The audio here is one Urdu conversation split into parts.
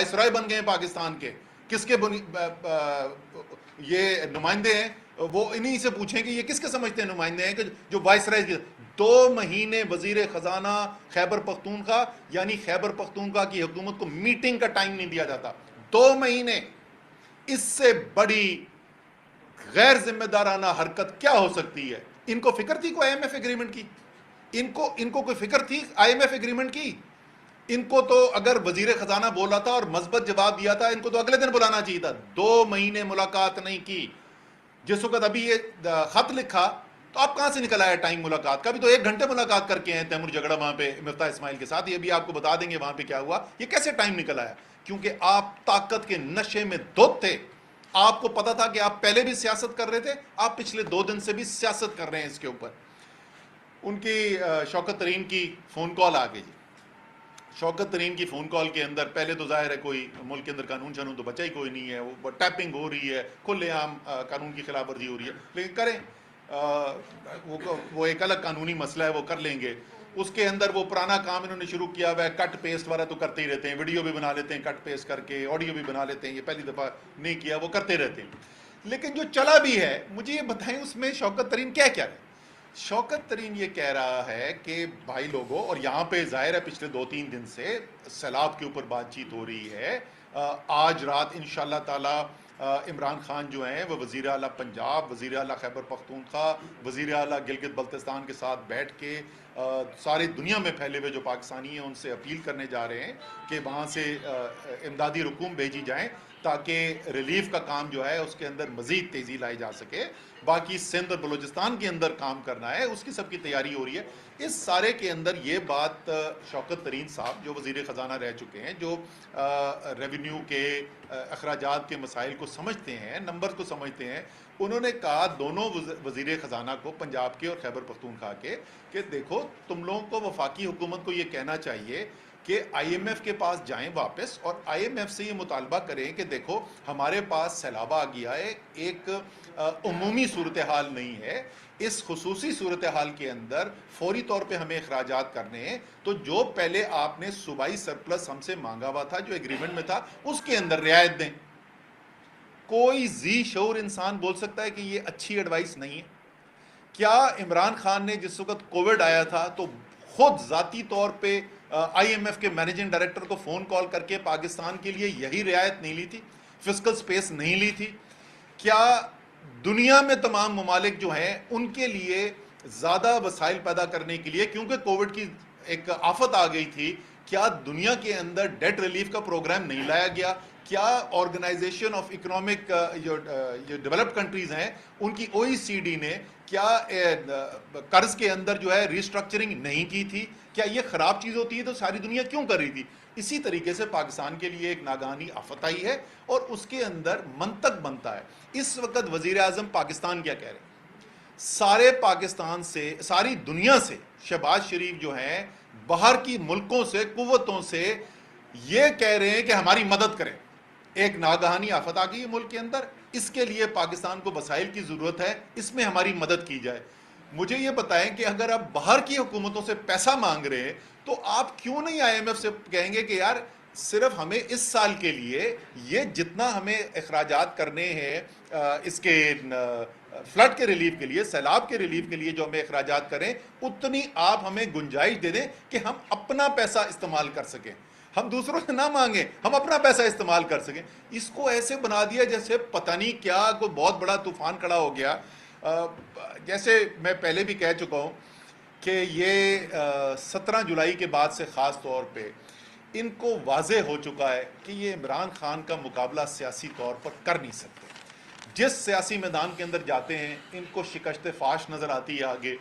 وائسرائے بن گئے ہیں پاکستان کے، کس کے یہ نمائندے ہیں، وہ انہی سے پوچھیں کہ یہ کس کے سمجھتے ہیں نمائندے ہیں کہ جو وائسرائے کی 2 مہینے وزیر خزانہ خیبر پختونخوا یعنی خیبر پختونخوا کی حکومت کو میٹنگ کا ٹائم نہیں دیا جاتا، 2 مہینے. اس سے بڑی غیر ذمہ دارانہ حرکت کیا ہو سکتی ہے؟ ان کو فکر تھی کوئی آئی ایم ایف ایگریمنٹ کی؟ ان کو کوئی فکر تھی آئی ایم ایف ایگریمنٹ کی؟ ان کو تو اگر وزیر خزانہ بولا تھا اور مثبت جواب دیا تھا، ان کو تو اگلے دن بلانا چاہیے تھا. 2 مہینے ملاقات نہیں کی. جس وقت ابھی یہ خط لکھا تو آپ کہاں سے نکل آیا ٹائم ملاقات کا؟ بھی تو 1 گھنٹے ملاقات کر کے ہیں تیمور جگڑا وہاں پہ مفتاح اسماعیل کے ساتھ. یہ بھی آپ کو بتا دیں گے وہاں پہ کیا ہوا. یہ کیسے ٹائم نکل آیا؟ کیونکہ آپ طاقت کے نشے میں دھت تھے. آپ کو پتا تھا کہ آپ پہلے بھی سیاست کر رہے تھے، آپ پچھلے 2 دن سے بھی سیاست کر رہے ہیں اس کے اوپر. ان کی شوکت ترین کی فون کال آ گئی. شوکت ترین کی فون کال کے اندر پہلے تو ظاہر ہے کوئی ملک کے اندر قانون شانون تو بچا ہی کوئی نہیں ہے، وہ ٹیپنگ ہو رہی ہے، کھلے عام قانون کی خلاف ورزی ہو رہی ہے. لیکن کریں، وہ ایک الگ قانونی مسئلہ ہے، وہ کر لیں گے. اس کے اندر وہ پرانا کام انہوں نے شروع کیا ہوا ہے، کٹ پیسٹ والا تو کرتے ہی رہتے ہیں، ویڈیو بھی بنا لیتے ہیں کٹ پیسٹ کر کے، آڈیو بھی بنا لیتے ہیں. یہ پہلی دفعہ نہیں کیا، وہ کرتے رہتے ہیں. لیکن جو چلا بھی ہے، مجھے یہ بتائیں اس میں شوکت ترین کیا کیا ہے؟ شوکت ترین یہ کہہ رہا ہے کہ بھائی لوگوں، اور یہاں پہ ظاہر ہے پچھلے 2-3 دن سے سیلاب کے اوپر بات چیت ہو رہی ہے. آج رات انشاءاللہ تعالی عمران خان جو ہیں وہ وزیر اعلیٰ پنجاب، وزیر اعلیٰ خیبر پختونخوا، وزیر اعلیٰ گلگت بلتستان کے ساتھ بیٹھ کے ساری دنیا میں پھیلے ہوئے جو پاکستانی ہیں ان سے اپیل کرنے جا رہے ہیں کہ وہاں سے امدادی رقوم بھیجی جائیں تاکہ ریلیف کا کام جو ہے اس کے اندر مزید تیزی لائی جا سکے. باقی سندھ اور بلوچستان کے اندر کام کرنا ہے، اس کی سب کی تیاری ہو رہی ہے. اس سارے کے اندر یہ بات شوکت ترین صاحب جو وزیر خزانہ رہ چکے ہیں، جو ریونیو کے اخراجات کے مسائل کو سمجھتے ہیں، نمبر کو سمجھتے ہیں، انہوں نے کہا دونوں وزیر خزانہ کو، پنجاب کے اور خیبر پختونخوا کے، کہ دیکھو تم لوگوں کو وفاقی حکومت کو یہ کہنا چاہیے کہ آئی ایم ایف کے پاس جائیں واپس اور آئی ایم ایف سے یہ مطالبہ کریں کہ دیکھو ہمارے پاس سیلاب آ گیا ہے، ایک عمومی صورتحال نہیں ہے، اس خصوصی صورتحال کے اندر فوری طور پہ ہمیں اخراجات کرنے ہیں، تو جو پہلے آپ نے صوبائی سرپلس ہم سے مانگا ہوا تھا، جو ایگریمنٹ میں تھا، اس کے اندر رعایت دیں. کوئی ذی شعور انسان بول سکتا ہے کہ یہ اچھی ایڈوائس نہیں ہے؟ کیا عمران خان نے جس وقت کووڈ آیا تھا تو خود ذاتی طور پہ آئی ایم ایف کے مینیجنگ ڈائریکٹر کو فون کال کر کے پاکستان کے لیے یہی رعایت نہیں لی تھی، فسکل سپیس نہیں لی تھی؟ کیا دنیا میں تمام ممالک جو ہیں ان کے لیے زیادہ وسائل پیدا کرنے کے لیے، کیونکہ کووڈ کی ایک آفت آ گئی تھی، کیا دنیا کے اندر ڈیٹ ریلیف کا پروگرام نہیں لایا گیا؟ کیا آرگنائزیشن آف اکنامک جو ڈیولپڈ کنٹریز ہیں ان کی او ای سی ڈی نے کیا قرض کے اندر جو ہے ریسٹرکچرنگ نہیں کی تھی؟ کیا یہ خراب چیز ہوتی ہے تو ساری دنیا کیوں کر رہی تھی؟ اسی طریقے سے پاکستان کے لیے ایک ناگہانی آفت آئی ہے اور اس کے اندر منطق بنتا ہے. اس وقت وزیر اعظم پاکستان کیا کہہ رہے ہیں؟ سارے پاکستان سے، ساری دنیا سے شہباز شریف جو ہیں باہر کی ملکوں سے، قوتوں سے یہ کہہ رہے ہیں کہ ہماری مدد کریں. ایک ناگہانی آفت آ گئی ہے ملک کے اندر، اس کے لیے پاکستان کو وسائل کی ضرورت ہے، اس میں ہماری مدد کی جائے. مجھے یہ بتائیں کہ اگر آپ باہر کی حکومتوں سے پیسہ مانگ رہے ہیں تو آپ کیوں نہیں آئی ایم ایف سے کہیں گے کہ یار صرف ہمیں اس سال کے لیے یہ جتنا ہمیں اخراجات کرنے ہیں اس کے فلڈ کے ریلیف کے لیے، سیلاب کے ریلیف کے لیے جو ہمیں اخراجات کریں، اتنی آپ ہمیں گنجائش دے دیں کہ ہم اپنا پیسہ استعمال کر سکیں، ہم دوسروں سے نہ مانگیں، ہم اپنا پیسہ استعمال کر سکیں. اس کو ایسے بنا دیا جیسے پتہ نہیں کیا کوئی بہت بڑا طوفان کھڑا ہو گیا. جیسے میں پہلے بھی کہہ چکا ہوں کہ یہ 17 جولائی کے بعد سے خاص طور پہ ان کو واضح ہو چکا ہے کہ یہ عمران خان کا مقابلہ سیاسی طور پر کر نہیں سکتے. جس سیاسی میدان کے اندر جاتے ہیں ان کو شکست فاش نظر آتی ہے. آگے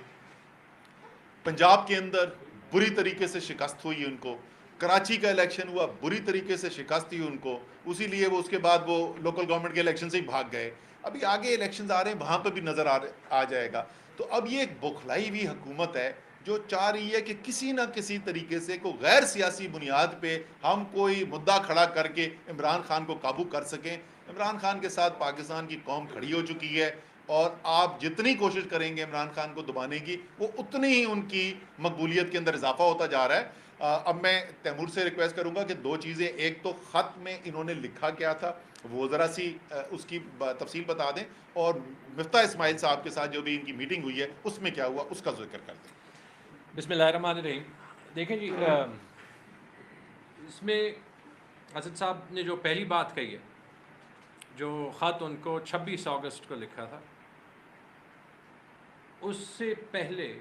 پنجاب کے اندر بری طریقے سے شکست ہوئی ان کو، کراچی کا الیکشن ہوا بری طریقے سے شکست ہوئی ان کو، اسی لیے وہ اس کے بعد وہ لوکل گورنمنٹ کے الیکشن سے ہی بھاگ گئے. ابھی آگے الیکشنز آ رہے ہیں، وہاں پہ بھی نظر آ جائے گا. تو اب یہ ایک بوکھلائی ہوئی حکومت ہے جو چاہ رہی ہے کہ کسی نہ کسی طریقے سے کوئی غیر سیاسی بنیاد پہ ہم کوئی مدعا کھڑا کر کے عمران خان کو قابو کر سکیں. عمران خان کے ساتھ پاکستان کی قوم کھڑی ہو چکی ہے اور آپ جتنی کوشش کریں گے عمران خان کو دبانے کی، وہ اتنی ہی ان کی مقبولیت کے اندر اضافہ ہوتا جا رہا ہے. اب میں تیمور سے ریکویسٹ کروں گا کہ دو چیزیں، ایک تو خط میں انہوں نے لکھا کیا تھا وہ ذرا سی اس کی تفصیل بتا دیں، اور مفتاح اسماعیل صاحب کے ساتھ جو بھی ان کی میٹنگ ہوئی ہے اس میں کیا ہوا اس کا ذکر کر دیں۔ بسم اللہ الرحمن الرحیم۔ دیکھیں جی، اس میں اسد صاحب نے جو پہلی بات کہی ہے، جو خط ان کو 26 اگست کو لکھا تھا، اس سے پہلے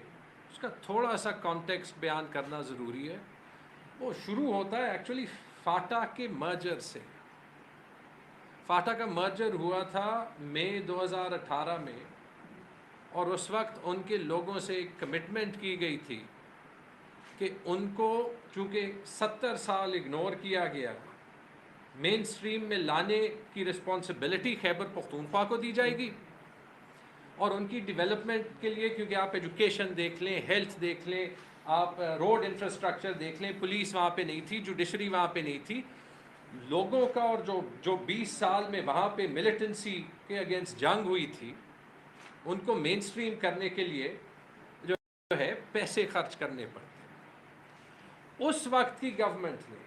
اس کا تھوڑا سا کانٹیکسٹ بیان کرنا ضروری ہے۔ وہ شروع ہوتا ہے ایکچولی فاٹا کے مرجر سے۔ فاٹا کا مرجر ہوا تھا مئی 2018 میں، اور اس وقت ان کے لوگوں سے ایک کمٹمنٹ کی گئی تھی کہ ان کو چونکہ 70 سال اگنور کیا گیا، مین سٹریم میں لانے کی رسپانسبلٹی خیبر پختونخوا کو دی جائے گی، اور ان کی ڈیولپمنٹ کے لیے، کیونکہ آپ ایجوکیشن دیکھ لیں، ہیلتھ دیکھ لیں، آپ روڈ انفراسٹرکچر دیکھ لیں، پولیس وہاں پہ نہیں تھی، جوڈیشری وہاں پہ نہیں تھی، لوگوں کا، اور جو 20 سال میں وہاں پہ ملیٹنسی کے اگینسٹ جنگ ہوئی تھی، ان کو مین سٹریم کرنے کے لیے جو ہے پیسے خرچ کرنے پڑتے۔ اس وقت کی گورنمنٹ نے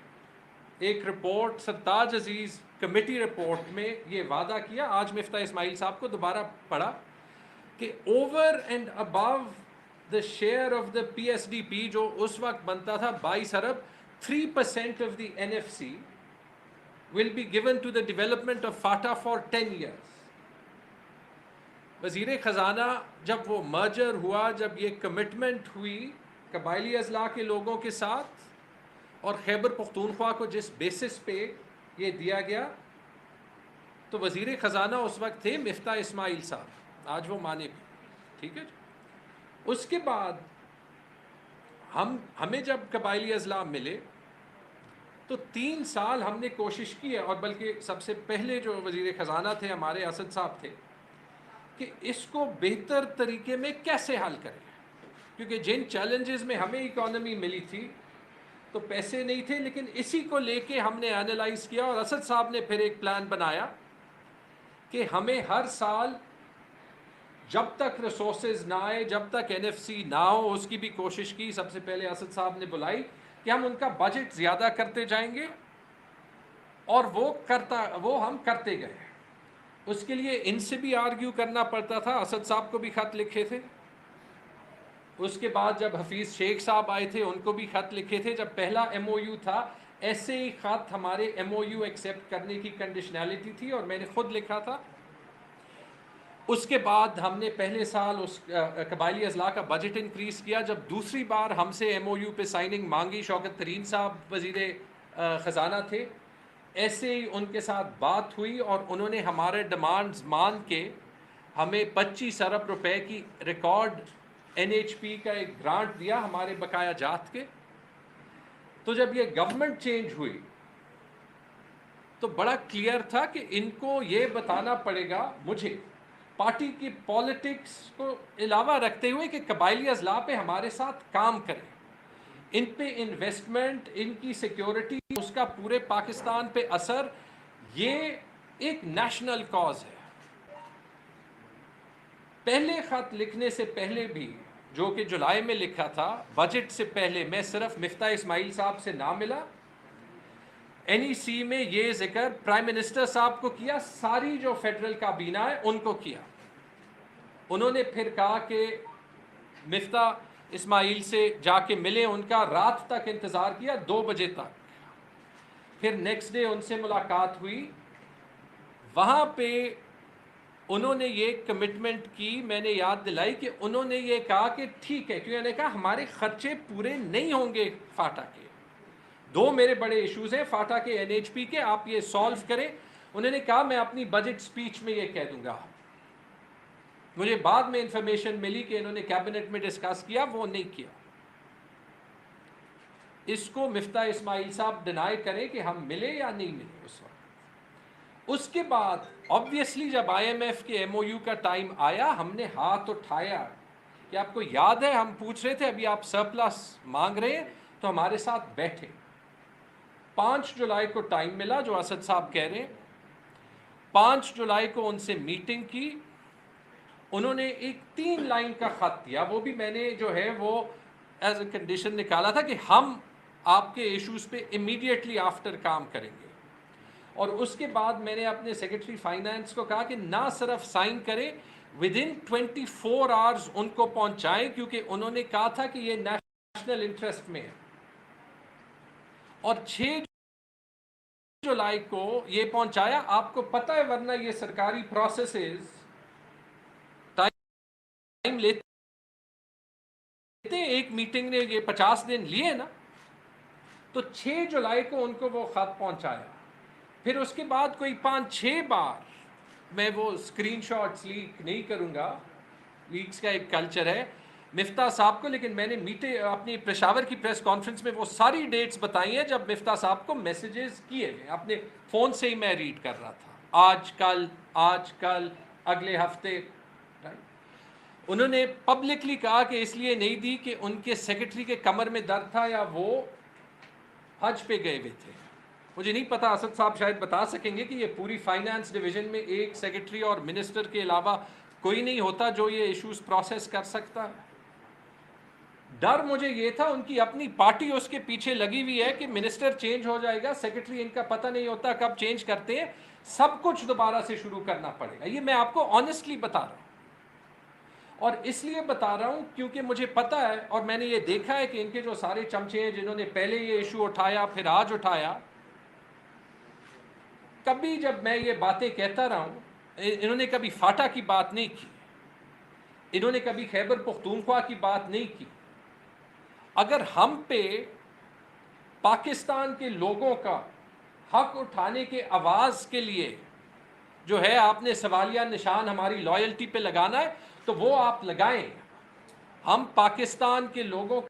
ایک رپورٹ، سرتاج عزیز کمیٹی رپورٹ میں یہ وعدہ کیا، آج مفتاح اسماعیل صاحب کو دوبارہ پڑھا، کہ over and above the share of the P S D P جو اس وقت بنتا تھا 22 ارب، 3% of the N F C will be given to the development of FATA for 10 years. وزیر خزانہ جب وہ مرجر ہوا، جب یہ کمٹمنٹ ہوئی قبائلی اضلاع کے لوگوں کے ساتھ، اور خیبر پختونخوا کو جس بیسس پہ یہ دیا گیا، تو وزیر خزانہ اس وقت تھے مفتاح اسماعیل صاحب، آج وہ مانے بھی، ٹھیک ہے۔ اس کے بعد ہمیں جب قبائلی اضلاع ملے تو 3 سال ہم نے کوشش کی ہے، اور بلکہ سب سے پہلے جو وزیر خزانہ تھے ہمارے اسد صاحب تھے، کہ اس کو بہتر طریقے میں کیسے حل کریں، کیونکہ جن چیلنجز میں ہمیں اکانومی ملی تھی تو پیسے نہیں تھے، لیکن اسی کو لے کے ہم نے اینالائز کیا، اور اسد صاحب نے پھر ایک پلان بنایا کہ ہمیں ہر سال جب تک ریسورسز نہ آئے، جب تک این ایف سی نہ ہو، اس کی بھی کوشش کی، سب سے پہلے اسد صاحب نے بلائی کہ ہم ان کا بجٹ زیادہ کرتے جائیں گے، اور وہ ہم کرتے گئے۔ اس کے لیے ان سے بھی آرگیو کرنا پڑتا تھا، اسد صاحب کو بھی خط لکھے تھے، اس کے بعد جب حفیظ شیخ صاحب آئے تھے ان کو بھی خط لکھے تھے، جب پہلا ایم او یو تھا ایسے ہی خط ہمارے ایم او یو ایکسیپٹ کرنے کی کنڈیشنالٹی تھی، اور میں نے خود لکھا تھا۔ اس کے بعد ہم نے پہلے سال اس قبائلی اضلاع کا بجٹ انکریز کیا، جب دوسری بار ہم سے ایم او یو پہ سائننگ مانگی، شوکت ترین صاحب وزیر خزانہ تھے، ایسے ہی ان کے ساتھ بات ہوئی، اور انہوں نے ہمارے ڈیمانڈز مان کے ہمیں 25 ارب روپے کی ریکارڈ این ایچ پی کا ایک گرانٹ دیا ہمارے بقایا جات کے۔ تو جب یہ گورنمنٹ چینج ہوئی تو بڑا کلیئر تھا کہ ان کو یہ بتانا پڑے گا، مجھے پارٹی کی پالیٹکس کو علاوہ رکھتے ہوئے، کہ قبائلی اضلاع پہ ہمارے ساتھ کام کریں، ان پہ انویسٹمنٹ، ان کی سیکیورٹی، اس کا پورے پاکستان پہ اثر، یہ ایک نیشنل کاز ہے۔ پہلے خط لکھنے سے پہلے بھی، جو کہ جولائی میں لکھا تھا، بجٹ سے پہلے میں صرف مفتاح اسماعیل صاحب سے نہ ملا، این ای سی میں یہ ذکر پرائم منسٹر صاحب کو کیا، ساری جو فیڈرل کابینہ ہے ان کو کیا۔ انہوں نے پھر کہا کہ مفتاح اسماعیل سے جا کے ملے، ان کا رات تک انتظار کیا، 2 بجے تک، پھر نیکسٹ ڈے ان سے ملاقات ہوئی، وہاں پہ انہوں نے یہ کمٹمنٹ کی، میں نے یاد دلائی کہ انہوں نے یہ کہا کہ ٹھیک ہے، کیونکہ انہوں نے کہا ہمارے خرچے پورے نہیں ہوں گے فاٹا کے، 2 میرے بڑے ایشوز ہیں فاٹا کے، این ایچ پی کے، آپ یہ سالو کریں۔ انہوں نے کہا میں اپنی بجٹ سپیچ میں یہ کہہ دوں گا۔ مجھے بعد میں انفارمیشن ملی کہ انہوں نے کیبنٹ میں ڈسکس کیا، وہ نہیں کیا۔ اس کو مفتاح اسماعیل صاحب ڈینائی کریں کہ ہم ملے یا نہیں ملے اس وقت۔ اس کے بعد آبویسلی جب آئی ایم ایف کے ایم او یو کا ٹائم آیا، ہم نے ہاتھ اٹھایا، کہ آپ کو یاد ہے ہم پوچھ رہے تھے ابھی آپ سرپلس مانگ رہے ہیں تو ہمارے ساتھ بیٹھے۔ 5 جولائی کو ٹائم ملا، جو اسد صاحب کہہ رہے ہیں، 5 جولائی کو ان سے میٹنگ کی، انہوں نے ایک 3 لائن کا خط دیا، وہ بھی میں نے جو ہے وہ ایز اے کنڈیشن نکالا تھا کہ ہم آپ کے ایشوز پہ امیڈیٹلی آفٹر کام کریں گے. اور اس کے بعد میں نے اپنے سیکرٹری فائنانس کو کہا کہ نہ صرف سائن کریں, ود ان 24 آورز ان کو پہنچائیں, کیونکہ انہوں نے کہا تھا کہ یہ نیشنل انٹرسٹ میں ہے. اور 6 جولائی کو یہ پہنچایا. آپ کو پتہ ہے ورنہ یہ سرکاری پروسیسز ٹائم لیتے, ایک میٹنگ نے یہ 50 دن لیے نا. تو 6 جولائی کو ان کو وہ خط پہنچایا. پھر اس کے بعد کوئی 5-6 بار, میں وہ اسکرین شاٹس لیک نہیں کروں گا, لیکس کا ایک کلچر ہے, مفتاح صاحب کو, لیکن میں نے اپنی پشاور کی پریس کانفرنس میں وہ ساری ڈیٹس بتائی ہیں جب مفتاح صاحب کو میسیجز کیے گئے. اپنے فون سے ہی میں ریڈ کر رہا تھا, آج کل اگلے ہفتے. انہوں نے پبلکلی کہا کہ اس لیے نہیں دی کہ ان کے سیکرٹری کے کمر میں درد تھا یا وہ حج پہ گئے ہوئے تھے. مجھے نہیں پتا, اسد صاحب شاید بتا سکیں گے کہ یہ پوری فائنانس ڈویژن میں ایک سیکرٹری اور منسٹر کے علاوہ کوئی نہیں ہوتا جو یہ ایشوز پروسیس کر سکتا. ڈر مجھے یہ تھا ان کی اپنی پارٹی اس کے پیچھے لگی ہوئی ہے کہ منسٹر چینج ہو جائے گا, سیکرٹری ان کا پتہ نہیں ہوتا کب چینج کرتے ہیں, سب کچھ دوبارہ سے شروع کرنا پڑے گا. یہ میں آپ کو آنیسٹلی بتا رہا ہوں, اور اس لیے بتا رہا ہوں کیونکہ مجھے پتا ہے اور میں نے یہ دیکھا ہے کہ ان کے جو سارے چمچے ہیں جنہوں نے پہلے یہ ایشو اٹھایا پھر آج اٹھایا, کبھی جب میں یہ باتیں کہتا رہا ہوں, انہوں نے کبھی فاٹا کی بات نہیں کی, انہوں نے کبھی خیبر پختونخوا کی بات نہیں کی. اگر ہم پہ پاکستان کے لوگوں کا حق اٹھانے کے آواز کے لیے جو ہے آپ نے سوالیہ نشان ہماری لائلٹی پہ لگانا ہے تو وہ آپ لگائیں. ہم پاکستان کے لوگوں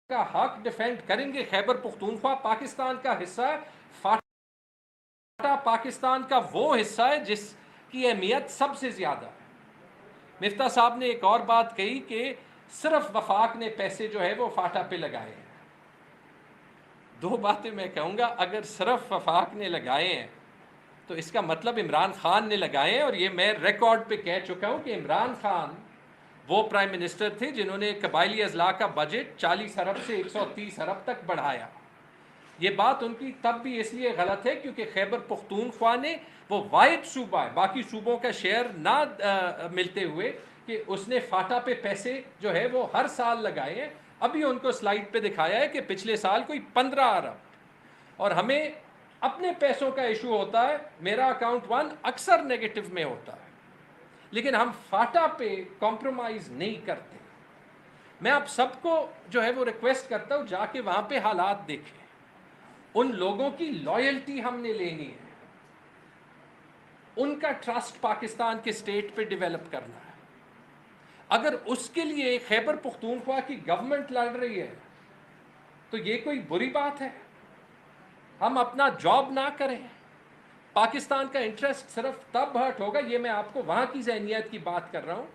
کا حق ڈیفینڈ کریں گے. خیبر پختونخوا پاکستان کا حصہ ہے, فاٹا پاکستان کا وہ حصہ ہے جس کی اہمیت سب سے زیادہ ہے. مفتاح صاحب نے ایک اور بات کہی کہ صرف وفاق نے پیسے جو ہے وہ فاٹا پہ لگائے ہیں. 2 باتیں میں کہوں گا, اگر صرف وفاق نے لگائے ہیں تو اس کا مطلب عمران خان نے لگائے ہیں, اور یہ میں ریکارڈ پہ کہہ چکا ہوں کہ عمران خان وہ پرائم منسٹر تھے جنہوں نے قبائلی اضلاع کا بجٹ 40 ارب سے 130 ارب تک بڑھایا. یہ بات ان کی تب بھی اس لیے غلط ہے کیونکہ خیبر پختونخوا نے وہ واحد صوبہ ہے باقی صوبوں کا شیئر نہ ملتے ہوئے کہ اس نے فاٹا پہ پیسے جو ہے وہ ہر سال لگائے ہیں. ابھی ان کو سلائیڈ پہ دکھایا ہے کہ پچھلے سال کوئی 15 ارب, اور ہمیں اپنے پیسوں کا ایشو ہوتا ہے. میرا اکاؤنٹ 1 اکثر نیگیٹو میں ہوتا ہے, لیکن ہم فاٹا پہ کمپرومائز نہیں کرتے. میں آپ سب کو جو ہے وہ ریکویسٹ کرتا ہوں جا کے وہاں پہ حالات دیکھیں. ان لوگوں کی لائلٹی ہم نے لینی ہے, ان کا ٹرسٹ پاکستان کے اسٹیٹ پہ ڈیولپ کرنا ہے. اگر اس کے لیے خیبر پختونخوا کی گورنمنٹ لڑ رہی ہے تو یہ کوئی بری بات ہے. ہم اپنا جاب نہ کریں. پاکستان کا انٹرسٹ صرف تب ہرٹ ہوگا, یہ میں آپ کو وہاں کی ذہنیت کی بات کر رہا ہوں,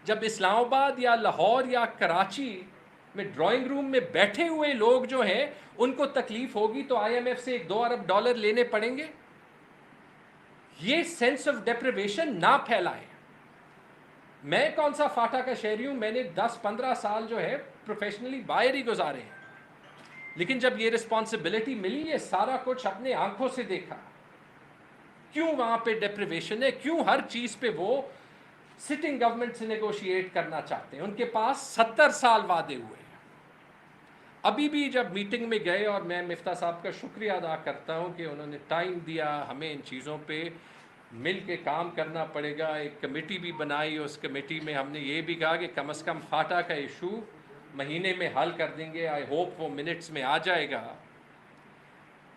جب اسلام آباد یا لاہور یا کراچی میں ڈرائنگ روم میں بیٹھے ہوئے لوگ جو ہیں ان کو تکلیف ہوگی تو آئی ایم ایف سے 2 ارب ڈالر لینے پڑیں گے. یہ سینس آف ڈیپریویشن نہ پھیلائیں. میں کون سا فاٹا کا شہری ہوں, میں نے 10-15 سال جو ہے پروفیشنلی باہر ہی گزارے ہیں, لیکن جب یہ رسپانسبلٹی ملی یہ سارا کچھ اپنے آنکھوں سے دیکھا. کیوں وہاں پہ ڈیپریویشن ہے, کیوں ہر چیز پہ وہ سٹنگ گورنمنٹ سے نیگوشیٹ کرنا چاہتے ہیں. ان کے پاس 70 سال وعدے ہوئے ہیں. ابھی بھی جب میٹنگ میں گئے, اور میں مفتاح صاحب کا شکریہ ادا کرتا ہوں کہ انہوں نے ٹائم دیا, ہمیں ان چیزوں پہ مل کے کام کرنا پڑے گا. ایک کمیٹی بھی بنائی, اس کمیٹی میں ہم نے یہ بھی کہا کہ کم از کم فاٹا کا ایشو مہینے میں حل کر دیں گے. آئی ہوپ وہ منٹس میں آ جائے گا.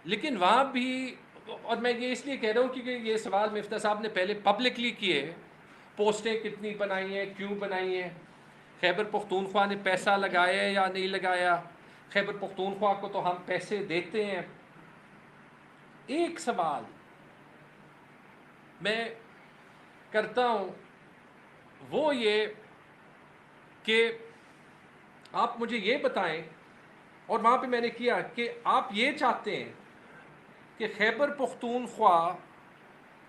لیکن وہاں بھی, اور میں یہ اس لیے کہہ رہا ہوں کیونکہ یہ سوال مفتاح صاحب نے پہلے پبلکلی کیے, پوسٹیں کتنی بنائی ہیں, کیوں بنائی ہیں, خیبر پختونخوا نے پیسہ لگایا ہے یا نہیں لگایا, خیبر پختونخوا کو تو ہم پیسے دیتے ہیں. ایک سوال میں کرتا ہوں وہ یہ کہ آپ مجھے یہ بتائیں, اور وہاں پہ میں نے کیا کہ آپ یہ چاہتے ہیں کہ خیبر پختونخوا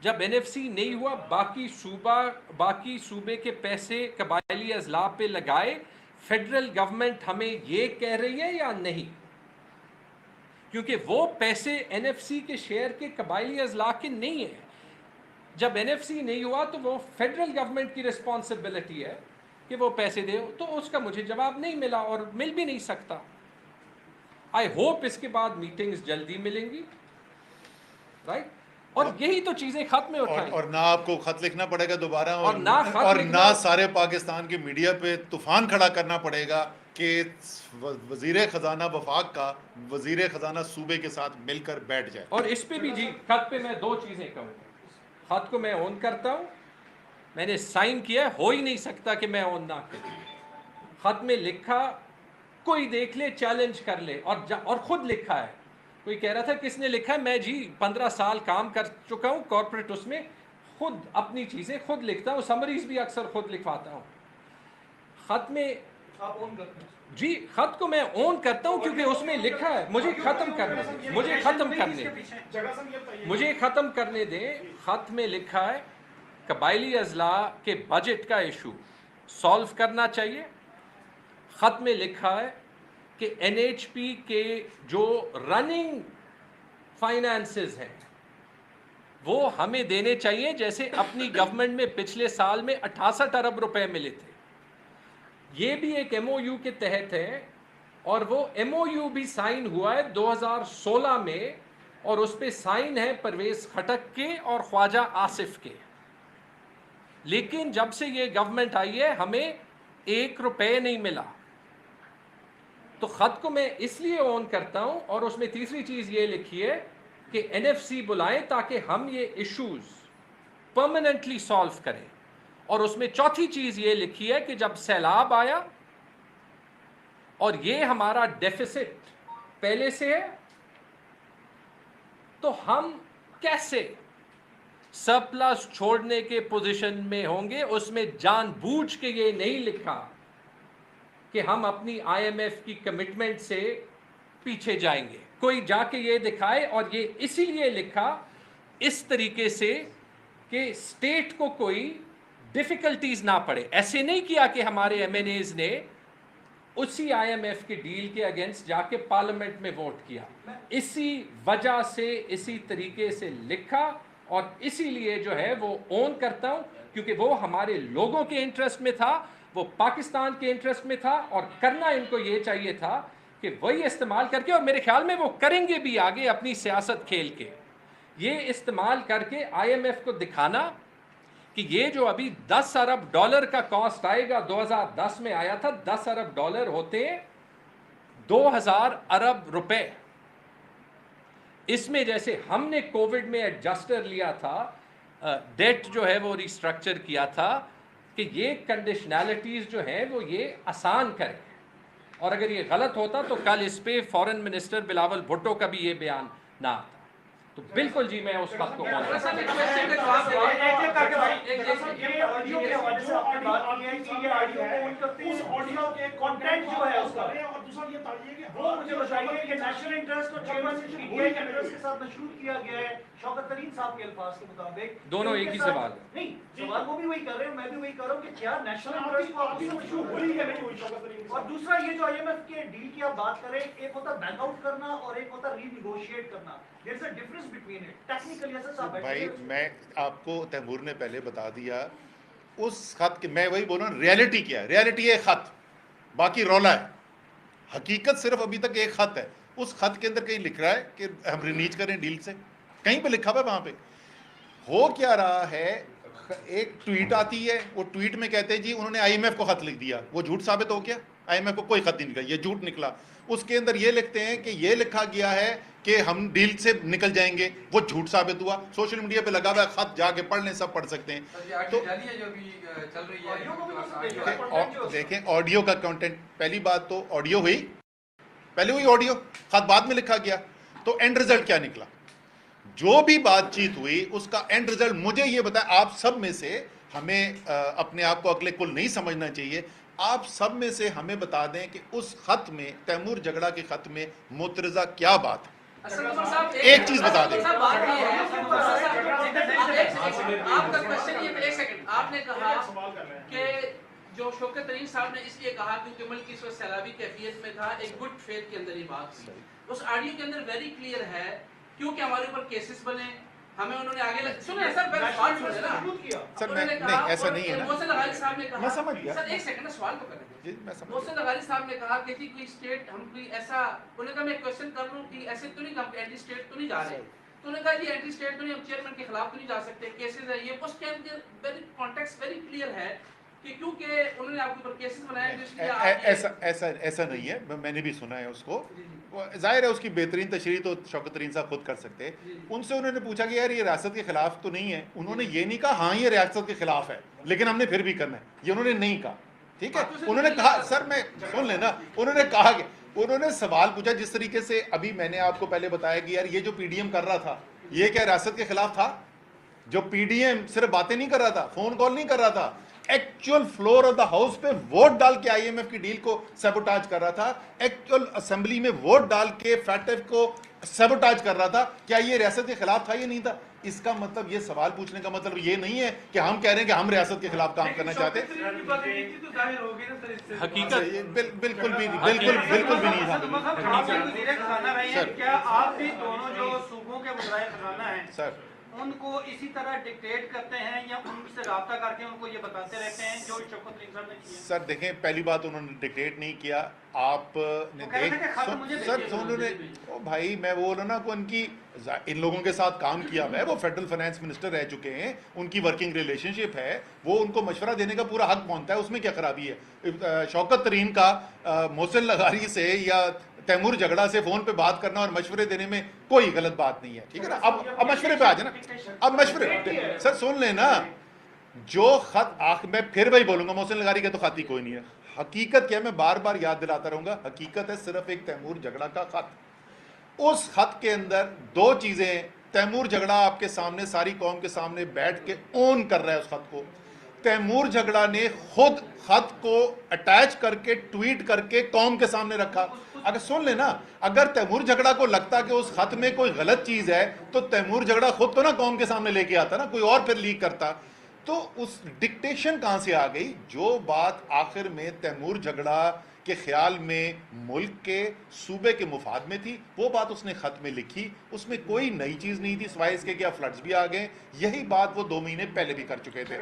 جب این ایف سی نہیں ہوا باقی صوبے کے پیسے قبائلی اضلاع پہ لگائے, فیڈرل گورنمنٹ ہمیں یہ کہہ رہی ہے یا نہیں؟ کیونکہ وہ پیسے این ایف سی کے شیئر کے قبائلی اضلاع کے نہیں ہیں. جب این ایف سی نہیں ہوا تو وہ فیڈرل گورنمنٹ کی رسپانسبلٹی ہے کہ وہ پیسے دے, تو اس کا مجھے جواب نہیں ملا اور مل بھی نہیں سکتا. آئی ہوپ اس کے بعد میٹنگز جلدی ملیں گی, رائٹ, اور یہی تو چیزیں ختم اٹھائیں. اور نہ آپ کو خط لکھنا پڑے گا دوبارہ, اور نہ سارے پاکستان کی میڈیا پہ طوفان کھڑا کرنا پڑے گا کہ وزیر خزانہ وفاق کا وزیر خزانہ صوبے کے ساتھ مل کر بیٹھ جائے. اور اس پہ بھی جی خط پہ میں 2 چیزیں کہوں گا. خط کو میں اون کرتا ہوں, میں نے سائن کیا, ہو ہی نہیں سکتا کہ میں اون نہ کروں. خط میں لکھا, کوئی دیکھ لے چیلنج کر لے, اور خود لکھا ہے. کوئی کہہ رہا تھا کس نے لکھا ہے, میں جی 15 سال کام کر چکا ہوں کارپوریٹ, اس میں خود اپنی چیزیں خود لکھتا ہوں, سمریز بھی اکثر خود لکھواتا ہوں. خط میں آپ اون کرتے ہیں جی, خط کو میں اون کرتا ہوں کیونکہ اس میں لکھا ہے. مجھے ختم کرنے دیں, مجھے ختم کرنے دیں. خط میں لکھا ہے قبائلی اضلاع کے بجٹ کا ایشو سالو کرنا چاہیے. خط میں لکھا ہے کہ این ایچ پی کے جو رننگ فائنانسز ہیں وہ ہمیں دینے چاہیے, جیسے اپنی گورنمنٹ میں پچھلے سال میں 68 ارب روپے ملے تھے. یہ بھی ایک ایم او یو کے تحت ہے, اور وہ ایم او یو بھی سائن ہوا ہے 2016 میں, اور اس پہ سائن ہے پرویز خٹک کے اور خواجہ آصف کے. لیکن جب سے یہ گورنمنٹ آئی ہے ہمیں 1 روپے نہیں ملا. تو خط کو میں اس لیے اون کرتا ہوں, اور اس میں تیسری چیز یہ لکھی ہے کہ این ایف سی بلائیں تاکہ ہم یہ ایشوز پرماننٹلی سالو کریں. اور اس میں چوتھی چیز یہ لکھی ہے کہ جب سیلاب آیا اور یہ ہمارا ڈیفیسٹ پہلے سے ہے, تو ہم کیسے سرپلس چھوڑنے کے پوزیشن میں ہوں گے. اس میں جان بوجھ کے یہ نہیں لکھا کہ ہم اپنی آئی ایم ایف کی کمٹمنٹ سے پیچھے جائیں گے. کوئی جا کے یہ دکھائے, اور یہ اسی لیے لکھا اس طریقے سے کہ اسٹیٹ کو کوئی ڈیفیکلٹیز نہ پڑے. ایسے نہیں کیا کہ ہمارے ایم این ایز نے اسی آئی ایم ایف کے ڈیل کے اگینسٹ جا کے پارلیمنٹ میں ووٹ کیا. اسی وجہ سے اسی طریقے سے لکھا, اور اسی لیے جو ہے وہ اون کرتا ہوں, کیونکہ وہ ہمارے لوگوں کے انٹرسٹ میں تھا, وہ پاکستان کے انٹرسٹ میں تھا, اور کرنا ان کو یہ چاہیے تھا کہ وہی استعمال کر کے, اور میرے خیال میں وہ کریں گے بھی آگے اپنی سیاست کھیل کے, یہ استعمال کر کے آئی ایم ایف کو دکھانا کہ یہ جو ابھی 10 ارب ڈالر کا کاسٹ آئے گا, 2010 میں آیا تھا, 10 ارب ڈالر ہوتے 2000 ارب روپے. اس میں جیسے ہم نے کووڈ میں ایڈجسٹر لیا تھا, ڈیٹ جو ہے وہ ریسٹرکچر کیا تھا, کہ یہ کنڈیشنالٹیز جو ہیں وہ یہ آسان کریں. اور اگر یہ غلط ہوتا تو کل اس پہ فورن منسٹر بلاول بھٹو کا بھی یہ بیان نہ آتا. تو بالکل جی میں اس وقت کو شوکت ترین صاحب کے الفاظ کے مطابق دونوں ایک ہی سوال نہیں, سوال وہ بھی وہی کر رہے ہیں, میں بھی وہی کر رہا ہوں کہ کیا نیشنل انٹرسٹ کو آپ مشہور ہوئی ہے نہیں. اور دوسرا یہ جو آئی ایم ایف کے ڈیل کی آپ بات کریں, ایک ہوتا بیک آؤٹ کرنا اور ایک ہوتا ری نیگوشیٹ کرنا. There is a difference between it. Technically ایسا صاحب بھائی میں آپ کو تیمور نے پہلے بتا دیا اس خط کے, میں وہی بول رہا ہوں ریالٹی کیا ہے. ریالٹی ہے خط, باقی رولا ہے. حقیقت صرف ابھی تک ایک خط ہے. اس خط کے اندر کہیں لکھ رہا ہے کہ ہم رینیج کریں ڈیل سے, کہیں پہ لکھا ہوا ہے وہاں پہ. ہو کیا رہا ہے, ایک ٹویٹ آتی ہے, وہ ٹویٹ میں کہتے ہیں جی انہوں نے آئی ایم ایف کو خط لکھ دیا. وہ جھوٹ ثابت ہو گیا, آئی ایم ایف کو کوئی خط نہیں لکھا, یہ جھوٹ نکلا. اس کے اندر یہ لکھتے ہیں کہ یہ لکھا گیا ہے کہ ہم ڈیل سے نکل جائیں گے, وہ جھوٹ ثابت ہوا. سوشل میڈیا پہ لگا ہوا ہے خط, جا کے پڑھ لیں, سب پڑھ سکتے ہیں. تو دیکھیں آڈیو کا کنٹینٹ, پہلی بات تو آڈیو ہوئی, پہلے ہوئی آڈیو, خط بعد میں لکھا گیا. تو اینڈ رزلٹ کیا نکلا؟ جو بھی بات چیت ہوئی اس کا اینڈ رزلٹ مجھے یہ بتائیں. آپ سب میں سے ہمیں اپنے آپ کو عقل کل نہیں سمجھنا چاہیے. آپ سب میں سے ہمیں بتا دیں کہ اس خط میں, تیمور جگڑا کے خط میں مترضہ کیا بات ہے؟ ایک چیز بتا دیں. آپ کا کوشچن یہ, ایک سیکنڈ, آپ نے کہا کہ جو شوکت ترین صاحب نے اس لیے کہا کیونکہ ملک اس وقت سیلابی کیفیت میں تھا, ایک گڈ فیتھ کے اندر یہ بات تھی. اس آڈیو کے اندر ویری کلیئر ہے کیونکہ ہمارے اوپر کیسز بنے, ہمیں انہوں نے آگے سنیں سر پہلے سوال سنیں نا سر میں نہیں ایسا نہیں ہے نا, محسن لغاری صاحب نے کہا, میں سمجھ گیا سر ایک سیکنڈ سوال تو کریں. جی میں سمجھ محسن لغاری صاحب نے کہا کہ کوئی اسٹیٹ ہم کوئی ایسا, انہوں نے کہا میں کوشچن کر رہا ہوں کہ ایسے تو نہیں کہ ہم اینٹی اسٹیٹ تو نہیں جا رہے, تو انہوں نے کہا جی اینٹی اسٹیٹ تو نہیں, ہم چیئرمین کے خلاف تو نہیں جا سکتے, کیسز ہے یہ. اس کے اندر ویری کانٹیکسٹ ویری کلیئر ہے کہ کیونکہ انہوں نے آپ کے اوپر کیسز بنائے تو اس لیے ایسا نہیں ہے, میں نے بھی سنا ہے اس کو. ظاہر ہے اس کی بہترین تشریح تو شوکت ترین صاحب خود کر سکتے. ان سے انہوں نے پوچھا کہ یار یہ ریاست کے خلاف تو نہیں ہے, انہوں نے یہ نہیں کہا ہاں یہ ریاست کے خلاف ہے لیکن ہم نے پھر بھی کرنا ہے, یہ انہوں نے نہیں کہا. ٹھیک ہے, انہوں نے کہا سر میں سن لینا, انہوں نے کہا کہ انہوں نے سوال پوچھا جس طریقے سے ابھی میں نے آپ کو پہلے بتایا کہ یار یہ جو پی ڈی ایم کر رہا تھا یہ کیا ریاست کے خلاف تھا؟ جو پی ڈی ایم صرف باتیں نہیں کر رہا تھا, فون کال نہیں کر رہا تھا, actual floor of the house پہ ووٹ ڈال کے آئی ایم ایف کی ڈیل کو سیبوٹاج کر رہا تھا, ایکچوئل اسمبلی میں ووٹ ڈال کے فیٹ ایف کو سیبوٹاج کر رہا تھا. کیا یہ ریاست کے خلاف تھا؟ یہ نہیں تھا. اس کا مطلب یہ سوال پوچھنے کا مطلب یہ نہیں ہے کہ ہم کہہ رہے ہیں کہ ہم ریاست کے خلاف کام کرنا چاہتے ہیں. حقیقت بالکل بھی نہیں سر کیا آپ بھی دونوں جو صوبوں کے وزرائے خزانہ ہیں سر ان کو اسی طرح ڈکٹیٹ کرتے ہیں یا ان سے رابطہ کر کے ان کو یہ بتاتے رہتے ہیں جو شوکت ترین صاحب نے کیا؟ سر دیکھیں پہلی بات انہوں نے ڈکٹیٹ نہیں کیا, آپ نے سر بھائی میں وہ نا کو ان کی ان لوگوں کے ساتھ کام کیا ہوا ہے, وہ فیڈرل فائنانس منسٹر رہ چکے ہیں, ان کی ورکنگ ریلیشن شپ ہے, وہ ان کو مشورہ دینے کا پورا حق پہنچتا ہے, اس میں کیا خرابی ہے؟ شوکت ترین کا محسن لغاری سے یا تیمور جھگڑا سے فون پہ بات کرنا اور مشورے دینے میں کوئی غلط بات نہیں ہے. ٹھیک ہے نا, اب مشورے پہ آ جائے نا, اب مشورے سر سن لیں نا. جو خط میں پھر وہی بولوں گا, محسن لغاری کا تو خط ہی کوئی نہیں ہے. حقیقت کیا ہے, میں بار بار یاد دلاتا رہوں گا, حقیقت ہے صرف ایک تیمور جھگڑا کا خط. اس خط کے اندر دو چیزیں, تیمور جھگڑا آپ کے سامنے ساری قوم کے سامنے بیٹھ کے اون کر رہا ہے اس خط کو. تیمور جھگڑا نے خود خط کو اٹیچ کر کے ٹویٹ کر کے قوم کے سامنے رکھا. اگر سن لینا, اگر تیمور جھگڑا کو لگتا کہ اس خط میں کوئی غلط چیز ہے تو تیمور جھگڑا خود تو نہ قوم کے سامنے لے کے آتا نا, کوئی اور پھر لیک کرتا. تو اس ڈکٹیشن کہاں سے آ گئی؟ جو بات آخر میں تیمور جھگڑا کے خیال میں ملک کے صوبے کے مفاد میں تھی وہ بات اس نے خط میں لکھی. اس میں کوئی نئی چیز نہیں تھی سوائے اس کے کیا فلڈز بھی آ گئے. یہی بات وہ 2 مہینے پہلے بھی کر چکے تھے.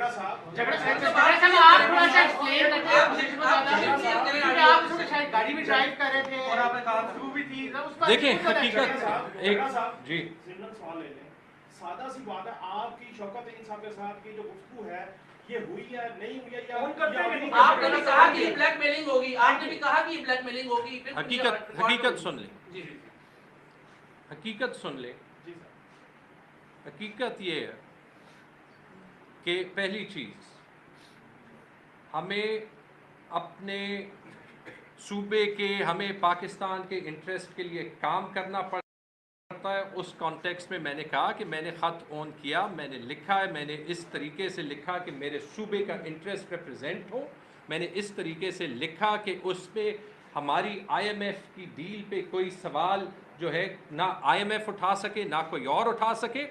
دیکھیں حقیقت ایک جی سادہ سی بات ہے, آپ کی شوکت ترین صاحب کے ساتھ کی جو گفتگو ہے یہ ہوئی ہے نہیں ہوئی ہے یا آپ نے بھی کہا کہ بلیک میلنگ ہوگی, آپ نے بھی کہا کہ بلیک میلنگ ہوگی. حقیقت سن لیں, حقیقت سن لیں. حقیقت یہ ہے کہ پہلی چیز ہمیں اپنے صوبے کے, ہمیں پاکستان کے انٹرسٹ کے لیے کام کرنا پڑتا ہے. اس کانٹیکسٹ میں میں نے کہا کہ میں نے خط اون کیا, میں نے لکھا ہے, میں نے اس طریقے سے لکھا کہ میرے صوبے کا انٹرسٹ ریپرزینٹ ہو, میں نے اس طریقے سے لکھا کہ اس پہ ہماری آئی ایم ایف کی ڈیل پہ کوئی سوال جو ہے نہ آئی ایم ایف اٹھا سکے نہ کوئی اور اٹھا سکے,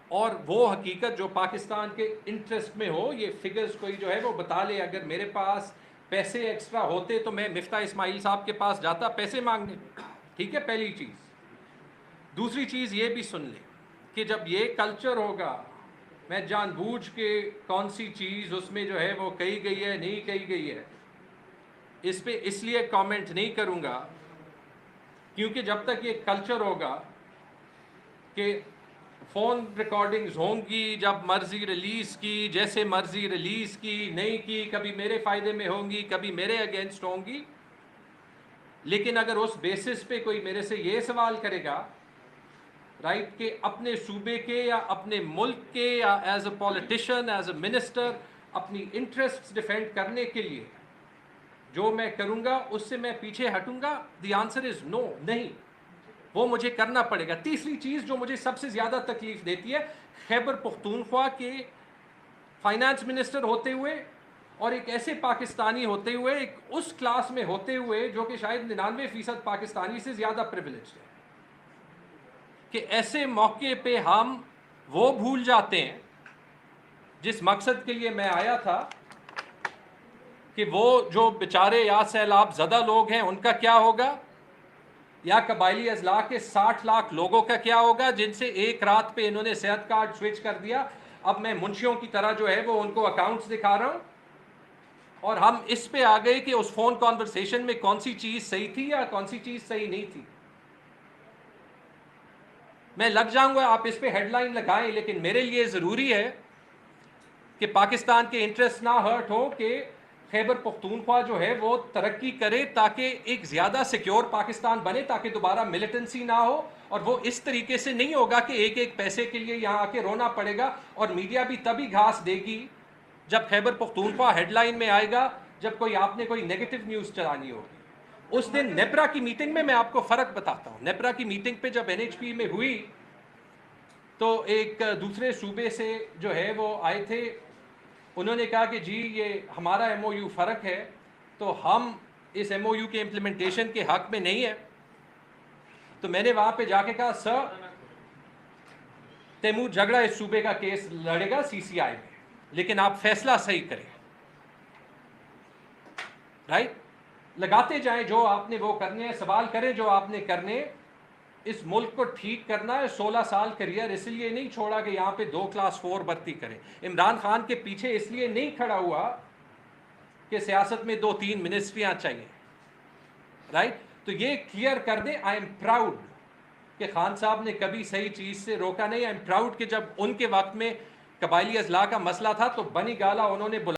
اور وہ حقیقت جو پاکستان کے انٹرسٹ میں ہو. یہ فگرز کوئی جو ہے وہ بتا لے, اگر میرے پاس پیسے ایکسٹرا ہوتے تو میں مفتاح اسماعیل صاحب کے پاس جاتا پیسے مانگنے. ٹھیک ہے, پہلی چیز. دوسری چیز یہ بھی سن لیں کہ جب یہ کلچر ہوگا, میں جان بوجھ کے کون سی چیز اس میں جو ہے وہ کہی گئی ہے نہیں کہی گئی ہے اس پہ اس لیے کامنٹ نہیں کروں گا کیونکہ جب تک یہ کلچر ہوگا کہ فون ریکارڈنگز ہوں گی, جب مرضی ریلیز کی, جیسے مرضی ریلیز کی, نہیں کی, کبھی میرے فائدے میں ہوں گی کبھی میرے اگینسٹ ہوں گی. لیکن اگر اس بیسس پہ کوئی میرے سے یہ سوال کرے گا رائٹ کہ اپنے صوبے کے یا اپنے ملک کے یا as a politician as a minister اپنی انٹرسٹ ڈیفینڈ کرنے کے لیے جو میں کروں گا اس سے میں پیچھے ہٹوں گا, دی آنسر از نو, نہیں, وہ مجھے کرنا پڑے گا. تیسری چیز جو مجھے سب سے زیادہ تکلیف دیتی ہے, خیبر پختونخوا کے فائنانس منسٹر ہوتے ہوئے اور ایک ایسے پاکستانی ہوتے ہوئے, ایک اس کلاس میں ہوتے ہوئے جو کہ شاید 99% پاکستانی سے زیادہ پریویلیجڈ ہے, کہ ایسے موقع پہ ہم وہ بھول جاتے ہیں جس مقصد کے لیے میں آیا تھا. کہ وہ جو بیچارے یا سیلاب زدہ لوگ ہیں ان کا کیا ہوگا، یا قبائلی اضلاع کے 60 لاکھ لوگوں کا کیا ہوگا جن سے ایک رات پہ انہوں نے صحت کارڈ سوئچ کر دیا. اب میں منشیوں کی طرح جو ہے وہ ان کو اکاؤنٹس دکھا رہا ہوں، اور ہم اس پہ آ گئے کہ اس فون کانورسیشن میں کون سی چیز صحیح تھی یا کون سی چیز صحیح نہیں تھی. میں لگ جاؤں گا، آپ اس پہ ہیڈ لائن لگائیں، لیکن میرے لیے ضروری ہے کہ پاکستان کے انٹرسٹ نہ ہرٹ ہو، کہ خیبر پختونخوا جو ہے وہ ترقی کرے تاکہ ایک زیادہ سیکیور پاکستان بنے، تاکہ دوبارہ ملیٹنسی نہ ہو. اور وہ اس طریقے سے نہیں ہوگا کہ ایک ایک پیسے کے لیے یہاں آ کے رونا پڑے گا، اور میڈیا بھی تبھی گھاس دے گی جب خیبر پختونخوا ہیڈ لائن میں آئے گا، جب کوئی آپ نے کوئی نیگیٹو نیوز چلانی ہوگی. اس دن نیپرا کی میٹنگ میں آپ کو فرق بتاتا ہوں. نیپرا کی میٹنگ پہ جب NHP میں ہوئی تو ایک دوسرے صوبے سے جو ہے وہ آئے تھے، انہوں نے کہا کہ جی یہ ہمارا MOU فرق ہے، تو ہم اس MOU کے امپلیمنٹیشن کے حق میں نہیں ہے. تو میں نے وہاں پہ جا کے کہا سر تیمور جھگڑا اس صوبے کا کیس لڑے گا CCI میں، لیکن آپ فیصلہ صحیح کریں، رائٹ؟ لگاتے جائیں جو آپ نے وہ کرنے ہیں، سوال کریں جو آپ نے کرنے. اس ملک کو ٹھیک کرنا ہے. 16 سال کریئر اس لیے نہیں چھوڑا کہ یہاں پہ 2 کلاس 4 بھرتی کریں. عمران خان کے پیچھے اس لیے نہیں کھڑا ہوا کہ سیاست میں 2-3 منسٹریاں چاہیے، رائٹ؟ تو یہ کلیئر کر دیں. آئی ایم پراؤڈ کہ خان صاحب نے کبھی صحیح چیز سے روکا نہیں. آئی ایم پراؤڈ کہ جب ان کے وقت میں قبائلی اضلاع کا مسئلہ تھا تو بنی گالا انہوں نے